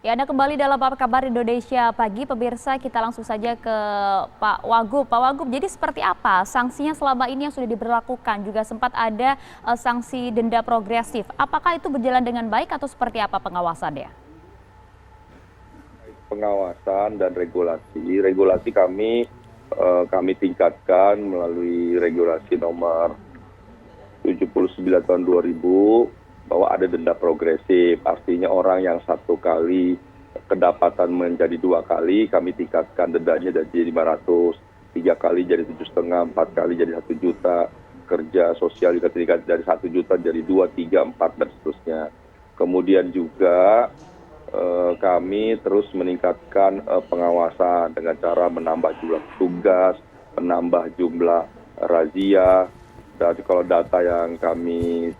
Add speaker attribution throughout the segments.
Speaker 1: Ya, Anda kembali dalam Apa Kabar Indonesia Pagi. Pemirsa, kita langsung saja ke Pak Wagub. Pak Wagub, jadi seperti apa sanksinya selama ini yang sudah diberlakukan? Juga sempat ada sanksi denda progresif. Apakah itu berjalan dengan baik atau seperti apa pengawasannya?
Speaker 2: Pengawasan dan regulasi kami tingkatkan melalui regulasi nomor 79 tahun 2000 bahwa ada denda progresif, artinya orang yang satu kali kedapatan menjadi 2 kali, kami tingkatkan dendanya dari 500, 3 kali jadi 7,5, 4 kali jadi 1 juta, kerja sosial juga tingkat dari 1 juta jadi 2, 3, 4 dan seterusnya. Kemudian juga kami terus meningkatkan pengawasan dengan cara menambah jumlah tugas, menambah jumlah razia, dan kalau data yang kami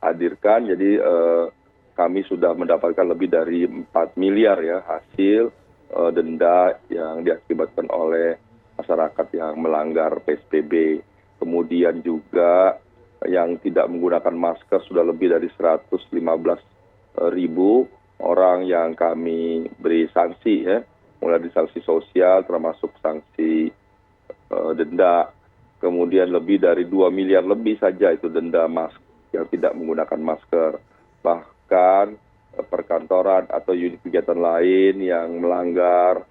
Speaker 2: hadirkan, jadi kami sudah mendapatkan lebih dari 4 miliar ya hasil denda yang diakibatkan oleh masyarakat yang melanggar PSBB. Kemudian juga yang tidak menggunakan masker sudah lebih dari 115.000 orang yang kami beri sanksi ya, mulai dari sanksi sosial termasuk sanksi denda. Kemudian lebih dari 2 miliar lebih saja itu denda masker yang tidak menggunakan masker. Bahkan perkantoran atau unit kegiatan lain yang melanggar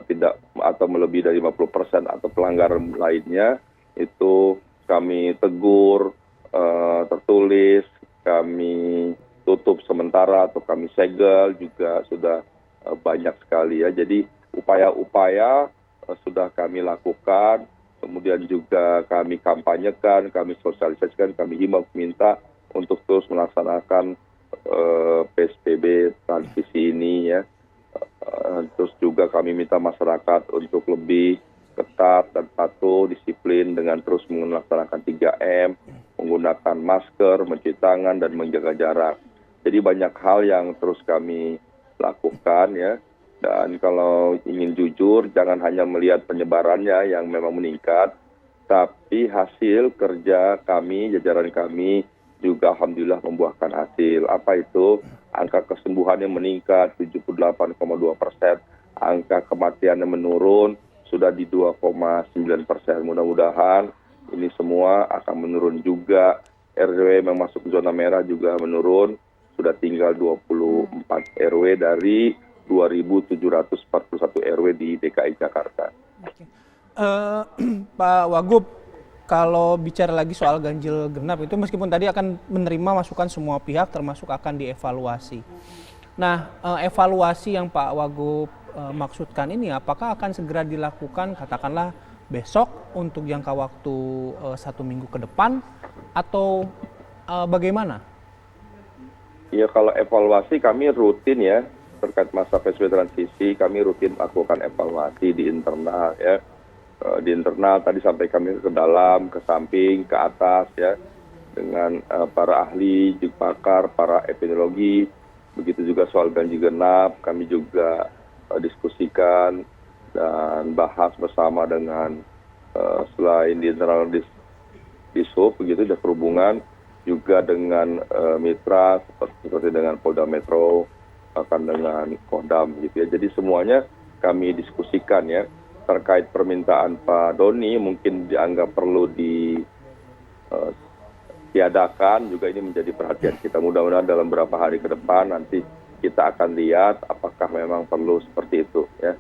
Speaker 2: tidak atau melebihi dari 50% atau pelanggaran lainnya itu kami tegur tertulis, kami tutup sementara atau kami segel juga sudah banyak sekali ya. Jadi upaya-upaya sudah kami lakukan. Kemudian juga kami kampanyekan, kami sosialisasikan, kami himbau minta untuk terus melaksanakan PSBB transisi ini ya. Terus juga kami minta masyarakat untuk lebih ketat dan patuh, disiplin dengan terus melaksanakan 3M, menggunakan masker, mencuci tangan, dan menjaga jarak. Jadi banyak hal yang terus kami lakukan ya. Dan kalau ingin jujur, jangan hanya melihat penyebarannya yang memang meningkat, tapi hasil kerja kami, jajaran kami juga alhamdulillah membuahkan hasil. Apa itu? Angka kesembuhannya meningkat 78,2%, angka kematiannya menurun sudah di 2,9%. Mudah-mudahan ini semua akan menurun juga. RW yang masuk zona merah juga menurun, sudah tinggal 24 RW dari 2.741 RW di DKI Jakarta.
Speaker 3: Oke. Pak Wagub, kalau bicara lagi soal ganjil genap itu meskipun tadi akan menerima masukan semua pihak termasuk akan dievaluasi. Nah, evaluasi yang Pak Wagub maksudkan ini apakah akan segera dilakukan katakanlah besok untuk jangka waktu 1 minggu ke depan atau bagaimana?
Speaker 2: Ya, kalau evaluasi kami rutin ya. Terkait masa PSBB transisi, kami rutin melakukan evaluasi di internal ya. Di internal tadi sampai kami ke dalam, ke samping, ke atas ya, dengan para ahli, pakar, para epidemiologi. Begitu juga soal ganjil genap, kami juga diskusikan dan bahas bersama dengan selain di internal Dishub, begitu dan perhubungan, juga dengan mitra seperti dengan Polda Metro, akan dengan Kodam gitu ya. Jadi semuanya kami diskusikan ya. Terkait permintaan Pak Doni mungkin dianggap perlu ditiadakan, juga ini menjadi perhatian kita. Mudah-mudahan dalam beberapa hari ke depan nanti kita akan lihat apakah memang perlu seperti itu ya.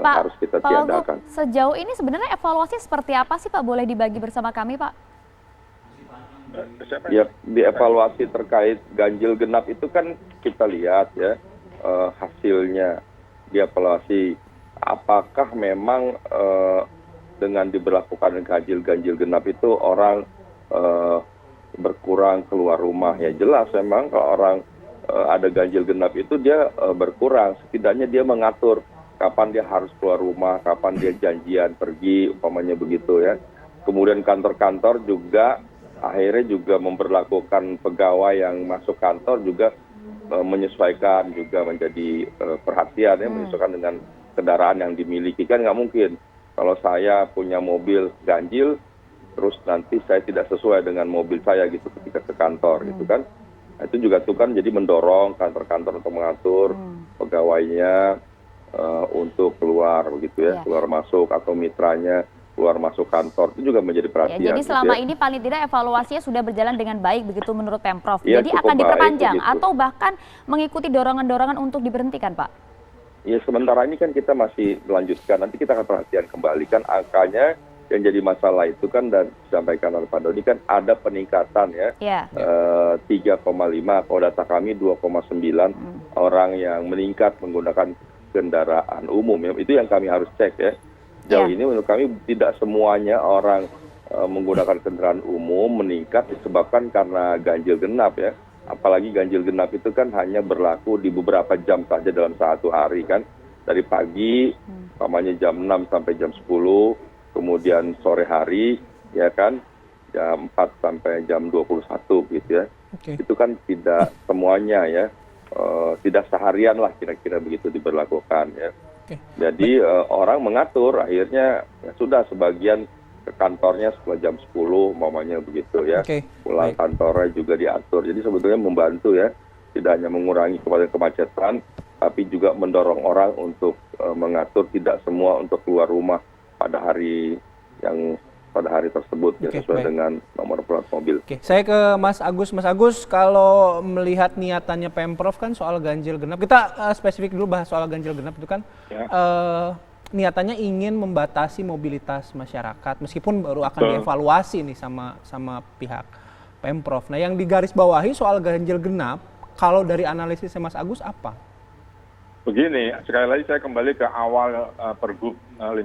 Speaker 2: Harus kita tiadakan.
Speaker 1: Pak Wagub, sejauh ini sebenarnya evaluasi seperti apa sih Pak? Boleh dibagi bersama kami Pak?
Speaker 2: Ya, dievaluasi terkait ganjil genap itu kan kita lihat ya hasilnya, dievaluasi apakah memang dengan diberlakukan ganjil genap itu orang berkurang keluar rumah. Ya jelas memang kalau orang ada ganjil genap itu dia berkurang, setidaknya dia mengatur kapan dia harus keluar rumah, kapan dia janjian pergi, umpamanya begitu ya. Kemudian kantor-kantor juga akhirnya juga memberlakukan pegawai yang masuk kantor juga menyesuaikan, juga menjadi perhatian ya, menyesuaikan dengan kendaraan yang dimiliki. Kan nggak mungkin kalau saya punya mobil ganjil terus nanti saya tidak sesuai dengan mobil saya gitu ketika ke kantor gitu kan. Nah, itu juga tuh kan jadi mendorong kantor-kantor untuk mengatur pegawainya untuk keluar begitu ya,
Speaker 1: Iya.
Speaker 2: keluar masuk atau mitranya keluar masuk kantor itu juga menjadi
Speaker 1: Ya,
Speaker 2: perhatian
Speaker 1: jadi
Speaker 2: gitu
Speaker 1: selama
Speaker 2: ya.
Speaker 1: ini paling tidak evaluasinya sudah berjalan dengan baik begitu menurut Pemprov.
Speaker 2: Iya
Speaker 1: Jadi
Speaker 2: cukup
Speaker 1: akan
Speaker 2: baik
Speaker 1: diperpanjang
Speaker 2: begitu.
Speaker 1: atau bahkan mengikuti dorongan-dorongan untuk diberhentikan, Pak?
Speaker 2: Ya sementara ini kan kita masih melanjutkan, nanti kita akan perhatian kembali kan angkanya yang jadi masalah itu kan dan disampaikan oleh Pak Doni kan ada peningkatan ya.
Speaker 1: Ya.
Speaker 2: 3,5 kalau data kami 2,9 orang yang meningkat menggunakan kendaraan umum ya. Itu yang kami harus cek ya. Jauh ini menurut kami tidak semuanya orang menggunakan kendaraan umum meningkat disebabkan karena ganjil genap ya. Apalagi ganjil genap itu kan hanya berlaku di beberapa jam saja dalam satu hari kan. Dari pagi, umpamanya jam 6 sampai jam 10, kemudian sore hari, ya kan, jam 4 sampai jam 21 gitu ya. Itu kan tidak semuanya ya, tidak seharian lah kira-kira begitu diberlakukan ya. Jadi orang mengatur, akhirnya ya sudah sebagian ke kantornya setelah jam 10 umpamanya begitu ya. Pulang kantornya juga diatur. Jadi sebetulnya membantu ya, tidak hanya mengurangi kemacetan, tapi juga mendorong orang untuk mengatur tidak semua untuk keluar rumah pada hari tersebut ya, sesuai dengan nomor plat mobil.
Speaker 3: Saya ke Mas Agus. Mas Agus, kalau melihat niatannya Pemprov kan soal ganjil genap, kita spesifik dulu bahas soal ganjil genap itu kan niatannya ingin membatasi mobilitas masyarakat, meskipun baru akan dievaluasi nih sama pihak Pemprov. Nah, yang digarisbawahi soal ganjil genap, kalau dari analisisnya Mas Agus apa?
Speaker 4: Begini, sekali lagi saya kembali ke awal Pergub 51,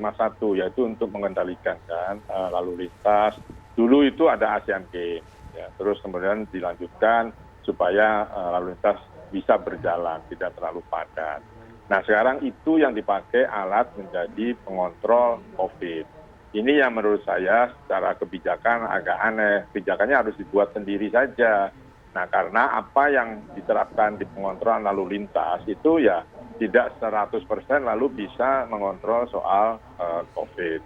Speaker 4: yaitu untuk mengendalikan kan lalu lintas. Dulu itu ada Asian Games, ya, terus kemudian dilanjutkan supaya lalu lintas bisa berjalan, tidak terlalu padat. Nah sekarang itu yang dipakai alat menjadi pengontrol COVID. Ini yang menurut saya secara kebijakan agak aneh, kebijakannya harus dibuat sendiri saja. Nah karena apa yang diterapkan di pengontrolan lalu lintas itu ya tidak 100% lalu bisa mengontrol soal COVID.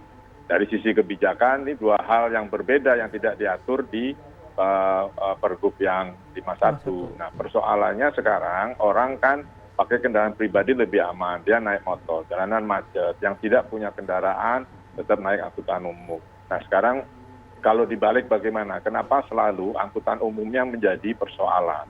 Speaker 4: Dari sisi kebijakan ini dua hal yang berbeda yang tidak diatur di Pergub yang 51. Nah persoalannya sekarang orang kan pakai kendaraan pribadi lebih aman, dia naik motor, jalanan macet, yang tidak punya kendaraan tetap naik angkutan umum. Nah sekarang kalau dibalik bagaimana? Kenapa selalu angkutan umumnya menjadi persoalan?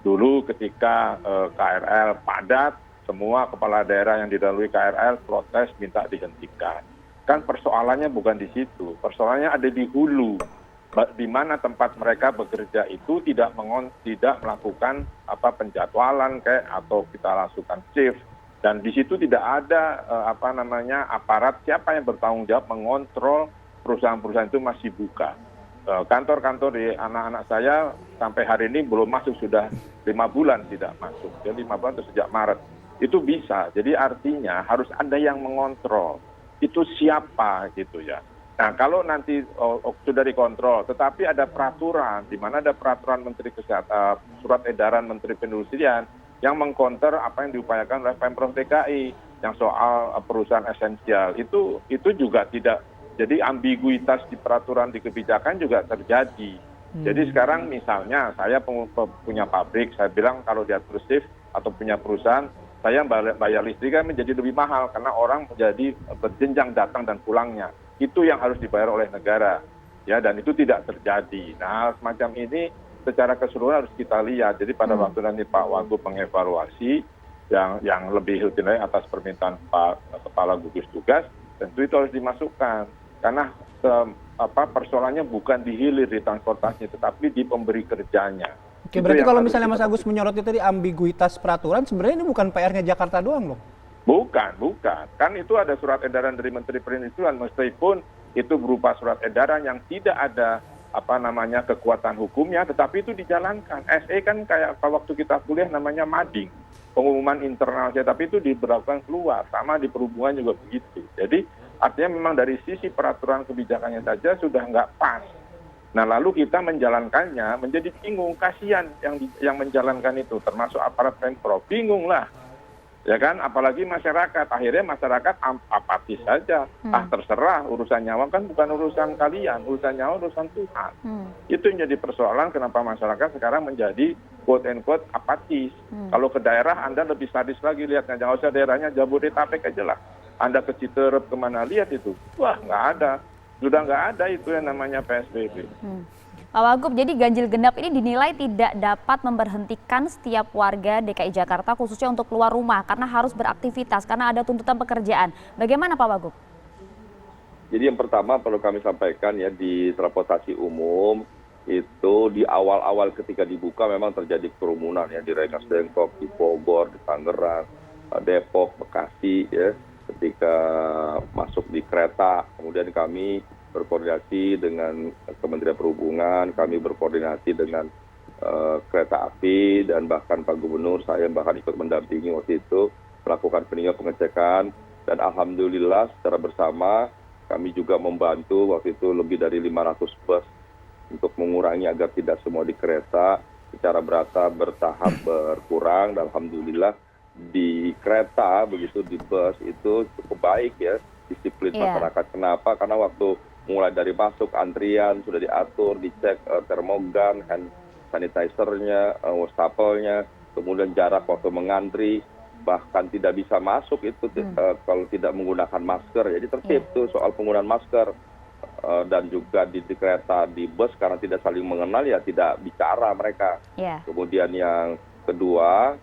Speaker 4: Dulu ketika KRL padat, semua kepala daerah yang dilalui KRL protes minta dihentikan. Kan persoalannya bukan di situ, persoalannya ada di hulu, di mana tempat mereka bekerja itu tidak melakukan penjadwalan atau kita langsungkan shift, dan di situ tidak ada aparat siapa yang bertanggung jawab mengontrol perusahaan-perusahaan itu masih buka. Kantor-kantor di anak-anak saya sampai hari ini belum masuk, sudah 5 bulan tidak masuk, jadi 5 bulan itu sejak Maret. Itu bisa, jadi artinya harus ada yang mengontrol, itu siapa gitu ya. Nah kalau nanti sudah dikontrol, tetapi ada peraturan, di mana ada peraturan Menteri Kesehatan, surat edaran Menteri Perindustrian, yang mengkonter apa yang diupayakan oleh Pemprov DKI, yang soal perusahaan esensial, itu juga tidak, jadi ambiguitas di peraturan di kebijakan juga terjadi. Jadi sekarang misalnya saya punya pabrik, saya bilang kalau diatur shift atau punya perusahaan, saya bayar listrik kan menjadi lebih mahal karena orang menjadi berjenjang datang dan pulangnya. Itu yang harus dibayar oleh negara, ya, dan itu tidak terjadi. Nah, semacam ini secara keseluruhan harus kita lihat. Jadi pada waktu nanti Pak Wagub mengevaluasi yang lebih lagi atas permintaan Pak Kepala Gugus Tugas, tentu itu harus dimasukkan. Karena persoalannya bukan di hilir di transportasi, tetapi di pemberi kerjanya.
Speaker 3: Oke, berarti kalau misalnya Mas Agus menyoroti tadi ambiguitas peraturan, sebenarnya ini bukan PR-nya Jakarta doang loh?
Speaker 4: Bukan. Kan itu ada surat edaran dari Menteri Perindustrian, meskipun itu berupa surat edaran yang tidak ada kekuatan hukumnya, tetapi itu dijalankan. SE kan kayak waktu kita kuliah namanya mading, pengumuman internal saja, tapi itu diberlakukan keluar, sama di perhubungan juga begitu. Jadi artinya memang dari sisi peraturan kebijakannya saja sudah nggak pas. Nah lalu kita menjalankannya menjadi bingung, kasihan yang menjalankan itu, termasuk aparat Pemprov, bingung lah. Ya kan, apalagi masyarakat, akhirnya masyarakat apatis saja. Terserah, urusan nyawa kan bukan urusan kalian, urusan nyawa urusan Tuhan. Itu yang jadi persoalan kenapa masyarakat sekarang menjadi quote and quote apatis. Kalau ke daerah Anda lebih sadis lagi lihatnya, jangan usah daerahnya Jabodetabek aja lah. Anda ke Citerep kemana lihat itu, wah nggak ada, sudah nggak ada itu yang namanya PSBB.
Speaker 1: Pak Wagub, jadi ganjil genap ini dinilai tidak dapat memberhentikan setiap warga DKI Jakarta khususnya untuk keluar rumah karena harus beraktivitas, karena ada tuntutan pekerjaan. Bagaimana Pak Wagub?
Speaker 2: Jadi yang pertama perlu kami sampaikan ya, di transportasi umum itu di awal-awal ketika dibuka memang terjadi kerumunan ya, di Rengas Dengklok, di Bogor, di Tangerang, Depok, Bekasi ya, ketika masuk di kereta. Kemudian kami berkoordinasi dengan Kementerian Perhubungan, kami berkoordinasi dengan kereta api, dan bahkan Pak Gubernur, saya bahkan ikut mendampingi waktu itu melakukan peninjauan pengecekan, dan alhamdulillah secara bersama kami juga membantu waktu itu lebih dari 500 bus untuk mengurangi agar tidak semua di kereta, secara bertahap berkurang, dan alhamdulillah di kereta begitu, di bus itu cukup baik ya disiplin masyarakat. Kenapa? Karena waktu mulai dari masuk antrian sudah diatur, dicek termogan, hand sanitizer-nya, wastafel-nya, kemudian jarak waktu mengantri, bahkan tidak bisa masuk itu kalau tidak menggunakan masker. Jadi tertib tuh soal penggunaan masker. Dan juga di kereta, di bus karena tidak saling mengenal ya tidak bicara mereka. Kemudian yang kedua,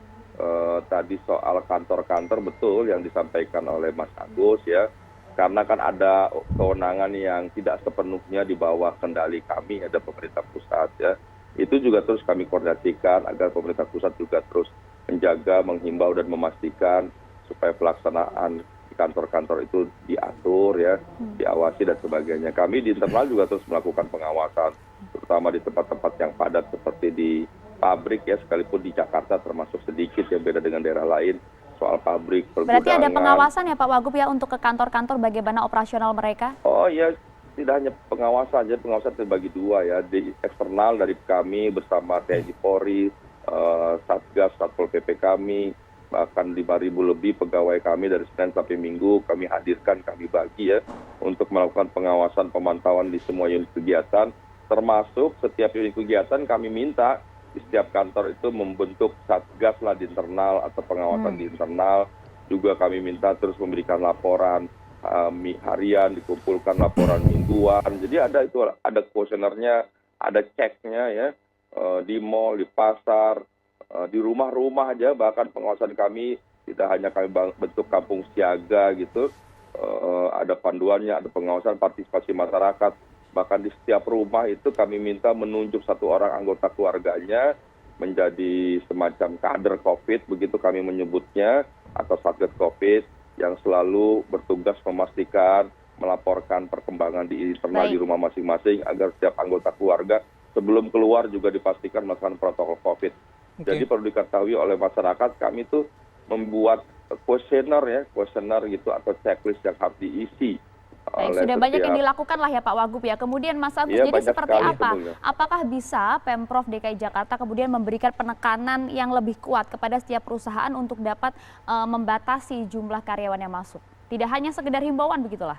Speaker 2: tadi soal kantor-kantor, betul yang disampaikan oleh Mas Agus ya. Karena kan ada kewenangan yang tidak sepenuhnya di bawah kendali kami, ada pemerintah pusat ya. Itu juga terus kami koordinasikan agar pemerintah pusat juga terus menjaga, menghimbau dan memastikan supaya pelaksanaan di kantor-kantor itu diatur ya, diawasi dan sebagainya. Kami di internal juga terus melakukan pengawasan, terutama di tempat-tempat yang padat seperti di pabrik ya, sekalipun di Jakarta termasuk sedikit ya, beda dengan daerah lain. Soal pabrik, pergudangan.
Speaker 1: Berarti ada pengawasan ya Pak Wagub ya untuk ke kantor-kantor bagaimana operasional mereka?
Speaker 2: Oh iya, tidak hanya pengawasan, jadi pengawasan terbagi dua ya, di eksternal dari kami bersama TNI Polri, Satgas, Satpol PP kami, bahkan 5.000 lebih pegawai kami dari Senin sampai Minggu kami hadirkan, kami bagi ya, untuk melakukan pengawasan pemantauan di semua unit kegiatan, termasuk setiap unit kegiatan kami minta di setiap kantor itu membentuk satgas lah di internal atau pengawasan di internal. Juga kami minta terus memberikan laporan harian, dikumpulkan laporan mingguan. Jadi ada kuesionernya, ada ceknya ya, di mall, di pasar, di rumah-rumah aja. Bahkan pengawasan kami tidak hanya kami bentuk kampung siaga gitu, ada panduannya, ada pengawasan partisipasi masyarakat. Bahkan di setiap rumah itu kami minta menunjuk satu orang anggota keluarganya menjadi semacam kader COVID, begitu kami menyebutnya, atau Satgas COVID, yang selalu bertugas memastikan, melaporkan perkembangan di internal di rumah masing-masing, agar setiap anggota keluarga sebelum keluar juga dipastikan melakukan protokol COVID. Jadi perlu diketahui oleh masyarakat, kami tuh membuat kuesioner gitu, atau checklist yang harus diisi.
Speaker 1: Sudah banyak yang dilakukan lah ya Pak Wagub ya. Kemudian Mas Agus, jadi seperti apa? Sebenarnya. Apakah bisa Pemprov DKI Jakarta kemudian memberikan penekanan yang lebih kuat kepada setiap perusahaan untuk dapat membatasi jumlah karyawan yang masuk? Tidak hanya sekedar himbauan begitulah.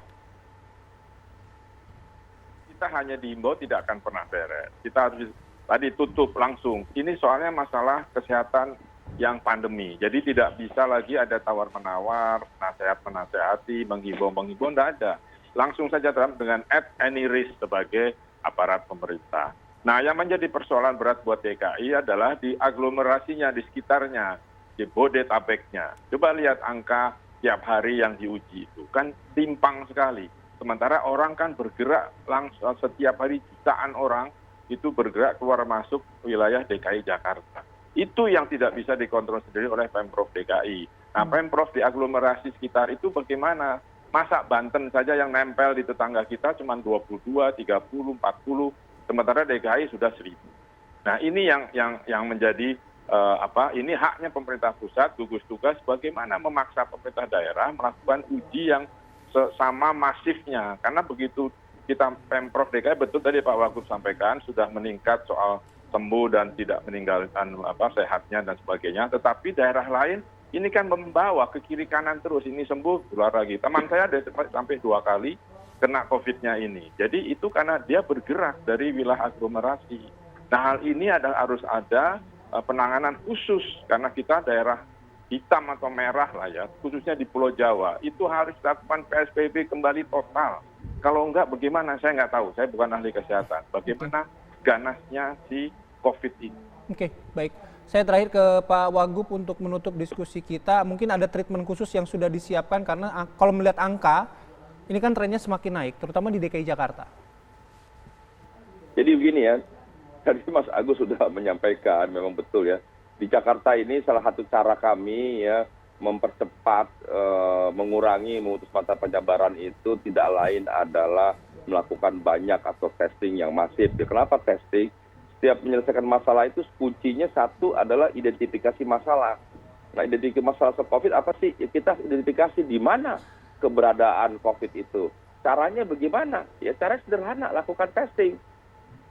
Speaker 4: Kita hanya dihimbau tidak akan pernah beres. Kita harus tadi tutup langsung. Ini soalnya masalah kesehatan yang pandemi. Jadi tidak bisa lagi ada tawar-menawar, nasihat-menasehati, menghimbau, tidak ada. Langsung saja dengan at any risk sebagai aparat pemerintah. Nah, yang menjadi persoalan berat buat DKI adalah di aglomerasinya, di sekitarnya, di Bodetabeknya. Coba lihat angka tiap hari yang diuji itu, kan timpang sekali. Sementara orang kan bergerak langsung setiap hari, jutaan orang itu bergerak keluar masuk wilayah DKI Jakarta. Itu yang tidak bisa dikontrol sendiri oleh Pemprov DKI. Nah, Pemprov di aglomerasi sekitar itu bagaimana? Masa Banten saja yang nempel di tetangga kita cuma 22, 30, 40, sementara DKI sudah 1.000. Nah, ini yang menjadi ini haknya pemerintah pusat, gugus tugas bagaimana memaksa pemerintah daerah melakukan uji yang sama masifnya. Karena begitu kita Pemprov DKI, betul tadi Pak Wagub sampaikan, sudah meningkat soal sembuh dan tidak meninggalkan sehatnya dan sebagainya, tetapi daerah lain ini kan membawa ke kiri kanan terus, ini sembuh, keluar lagi. Teman saya ada sampai 2 kali kena COVID-nya ini. Jadi itu karena dia bergerak dari wilayah aglomerasi. Nah, hal ini harus ada penanganan khusus, karena kita daerah hitam atau merah lah ya, khususnya di Pulau Jawa. Itu harus dilakukan PSBB kembali total. Kalau enggak bagaimana, saya nggak tahu, saya bukan ahli kesehatan. Bagaimana ganasnya si COVID ini.
Speaker 3: Oke, baik. Saya terakhir ke Pak Wagub untuk menutup diskusi kita. Mungkin ada treatment khusus yang sudah disiapkan karena kalau melihat angka, ini kan trennya semakin naik, terutama di DKI Jakarta.
Speaker 2: Jadi begini ya, tadi Mas Agus sudah menyampaikan, memang betul ya. Di Jakarta ini salah satu cara kami ya mempercepat, mengurangi memutus mata penyebaran itu tidak lain adalah melakukan banyak atau testing yang masif. Kenapa testing? Setiap menyelesaikan masalah itu kuncinya satu adalah identifikasi masalah. Nah, identifikasi masalah COVID apa sih? Kita identifikasi di mana keberadaan COVID itu. Caranya bagaimana? Ya cara sederhana, lakukan testing.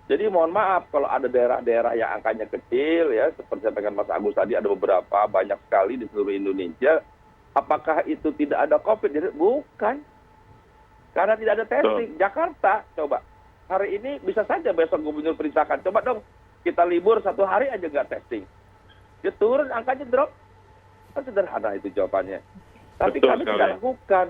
Speaker 2: Jadi mohon maaf kalau ada daerah-daerah yang angkanya kecil ya, seperti sampaikan Mas Agus tadi ada beberapa, banyak sekali di seluruh Indonesia. Apakah itu tidak ada COVID? Bukan. Karena tidak ada testing. Jakarta, coba. Hari ini bisa saja besok gubernur perintahkan, coba dong kita libur 1 hari aja nggak testing. Dia turun, angkanya drop. Kan sederhana itu jawabannya. Tapi
Speaker 4: Betul
Speaker 2: kami
Speaker 4: sekali.
Speaker 2: tidak lakukan.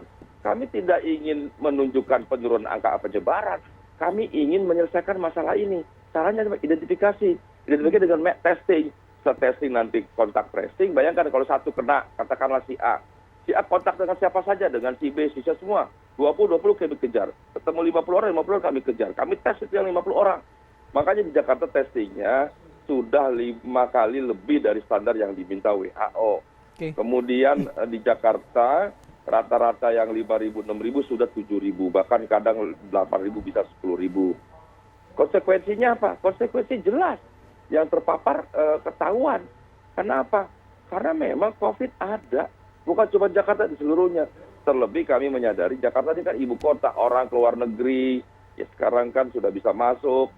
Speaker 2: Kami tidak ingin menunjukkan penurunan angka penyebaran. Kami ingin menyelesaikan masalah ini. Caranya identifikasi. Identifikasi dengan testing. Setelah testing nanti kontak tracing. Bayangkan kalau satu kena, katakanlah si A. Si A kontak dengan siapa saja, dengan si B, si C semua. 20 kami kejar. Ketemu 50 orang kami kejar. Kami tes itu yang 50 orang. Makanya di Jakarta testingnya sudah 5 kali lebih dari standar yang diminta WHO.
Speaker 3: Oke.
Speaker 2: Kemudian di Jakarta rata-rata yang 5.000, 6.000 sudah 7.000. Bahkan kadang 8.000 bisa 10.000. Konsekuensinya apa? Konsekuensi jelas. Yang terpapar ketahuan. Kenapa? Karena memang COVID ada. Bukan cuma Jakarta, di seluruhnya. Terlebih kami menyadari Jakarta ini kan ibu kota, orang keluar negeri, ya sekarang kan sudah bisa masuk,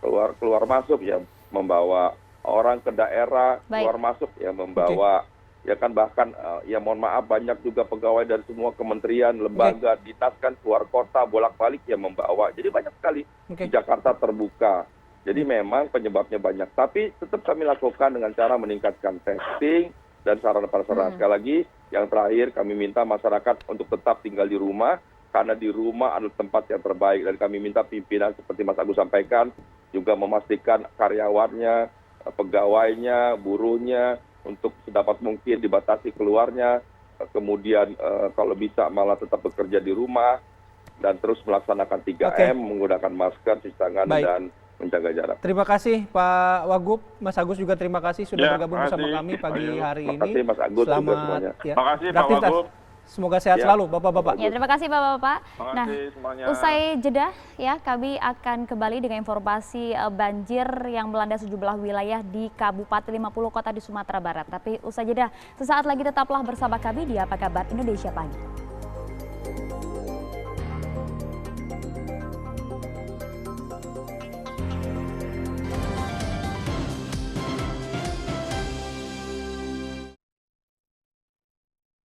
Speaker 2: keluar masuk ya membawa orang ke daerah, keluar masuk ya membawa, ya kan bahkan ya mohon maaf banyak juga pegawai dari semua kementerian, lembaga, dinas kan keluar kota, bolak-balik ya membawa. Jadi banyak sekali di Jakarta terbuka. Jadi memang penyebabnya banyak, tapi tetap kami lakukan dengan cara meningkatkan testing dan sarana-prasarana. Sekali lagi, yang terakhir kami minta masyarakat untuk tetap tinggal di rumah, karena di rumah adalah tempat yang terbaik. Dan kami minta pimpinan seperti Mas Agus sampaikan, juga memastikan karyawannya, pegawainya, buruhnya, untuk sedapat mungkin dibatasi keluarnya, kemudian kalau bisa malah tetap bekerja di rumah, dan terus melaksanakan 3M, menggunakan masker, cuci tangan, dan menjaga jarak.
Speaker 3: Terima kasih Pak Wagub, Mas Agus juga terima kasih sudah bergabung bersama kami pagi hari ini.
Speaker 2: Terima kasih Mas Agus.
Speaker 3: Selamat ya.
Speaker 4: Terima kasih Pak Wagub.
Speaker 3: Semoga sehat selalu Bapak-bapak.
Speaker 1: Ya, terima kasih Bapak-bapak. Nah,
Speaker 4: semuanya.
Speaker 1: usai jeda ya kami akan kembali dengan informasi banjir yang melanda sejumlah wilayah di Kabupaten 50 kota di Sumatera Barat. Tapi usai jeda, sesaat lagi tetaplah bersama kami di Apa Kabar Indonesia Pagi.